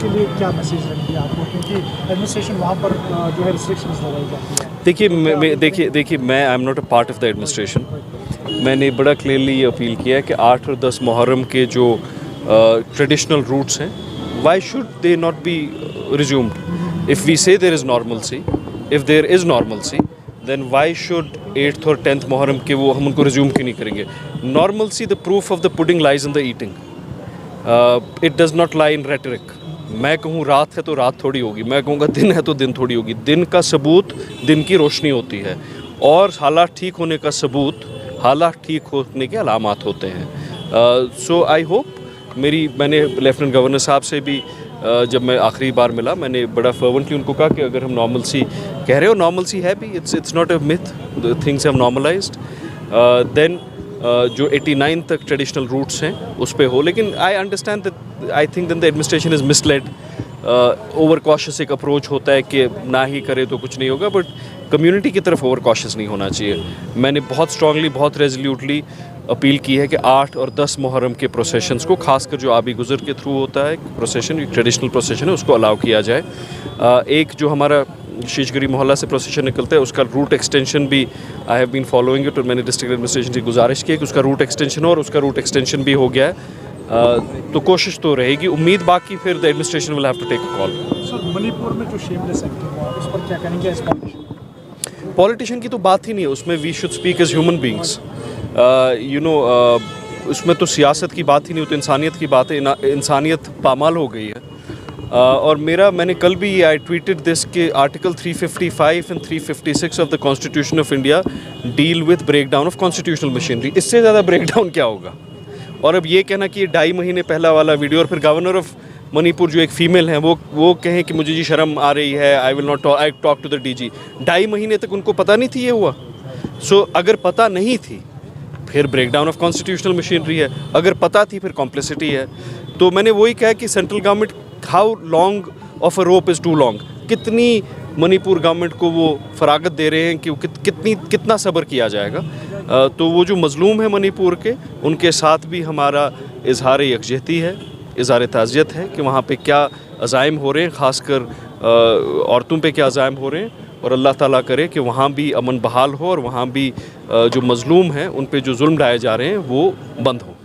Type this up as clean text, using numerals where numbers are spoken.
इसीलिए क्या मैसेज रहेंगे आपको, क्योंकि एडमिनिस्ट्रेशन वहाँ पर जो है रिस्ट्रिक्शंस लगाई जाती है? देखिए मैं I am not a part of the administration. मैंने बड़ा क्लियरली ये अपील किया है कि 8 और 10 मुहर्रम के जो ट्रेडिशनल रूट्स हैं, why should they not be resumed? If we say there is normalcy, if there is normalcy, then why should 8th और 10th मुहर्रम के वो हम उनको रिज्यूम क्यों नहीं करेंगे? Normalcy, the proof of the pudding lies in the eating, it does not lie in rhetoric. मैं कहूँ रात है तो रात थोड़ी होगी, मैं कहूँगा दिन है तो दिन थोड़ी होगी। दिन का सबूत दिन की रोशनी होती है, और हालात ठीक होने का सबूत हालात ठीक होने के अलामात होते हैं। सो आई होप, मैंने लेफ्टिनेंट गवर्नर साहब से भी जब मैं आखिरी बार मिला, मैंने बड़ा फर्वेंटली उनको कहा कि अगर हम नॉर्मलसी कह रहे हो, नॉर्मलसी है भी, it's not a myth, the things have normalised. Then जो 89 तक ट्रेडिशनल रूट्स हैं उस पे हो, लेकिन I understand that, I think that the administration is misled. Over cautious एक अप्रोच होता है कि ना ही करे तो कुछ नहीं होगा, बट कम्युनिटी की तरफ ओवर कॉशियस नहीं होना चाहिए। मैंने बहुत स्ट्रांगली, बहुत रेजोल्यूटली अपील की है कि 8 और 10 मुहर्रम के प्रोसेशंस को, खासकर जो आबी गुज़र के थ्रू होता है प्रोसेशन, ट्रेडिशनल प्रोसेशन है, उसको अलाउ किया जाए। एक जो हमारा शीशगरी मोहल्ला से प्रोसेशन निकलता है, उसका रूट एक्सटेंशन भी I have been following it, और मैंने डिस्ट्रिक्ट एडमिनिस्ट्रेशन से गुजारिश की है कि उसका रूट एक्सटेंशन हो, और उसका रूट एक्सटेंशन भी हो गया है। तो कोशिश तो रहेगी, उम्मीद, बाकी फिर the administration will have to take a call. Sir, Manipur में जो शेमलेस एक्टिंग हुआ, उस पर क्या कहेंगे? इस पॉलिटिशियन की तो बात ही नहीं है उसमें, we should speak as human beings. उसमें तो सियासत की बात ही नहीं होती, इंसानियत की बात है। इंसानियत पामाल हो गई है। और मैंने कल भी आई ट्वीटेड दिस कि article 355 and 356 of the constitution of India deal with break down of constitutional machinery. इससे ज़्यादा ब्रेक डाउन क्या होगा? और अब ये कहना कि ये 2.5 महीने पहला वाला वीडियो, और फिर गवर्नर ऑफ मणिपुर जो एक फ़ीमेल हैं वो कहें कि मुझे जी शर्म आ रही है, I will not talk, I talk to the DG। 2.5 महीने तक उनको पता नहीं थी ये हुआ। सो अगर पता नहीं थी फिर break down of constitutional machinery है, अगर पता थी फिर कॉम्प्लिसिटी है। तो मैंने वही कहा कि central government, how long of a rope is too long? कितनी मणिपुर गवर्नमेंट को वो फरागत दे रहे हैं कि कितना सब्र किया जाएगा? तो वो जो मज़लूम है मणिपुर के, उनके साथ भी हमारा इजहार यकजहती है, इजहार ताज़ियत है कि वहाँ पे क्या अज़ाइम हो रहे हैं, ख़ासकर औरतों पे क्या अज़ाइम हो रहे हैं। और अल्लाह ताला करे कि वहाँ भी अमन बहाल हो, और वहाँ भी जो मज़लूम हैं उन पे जो जुल्म ढाए जा रहे हैं वो बंद हो।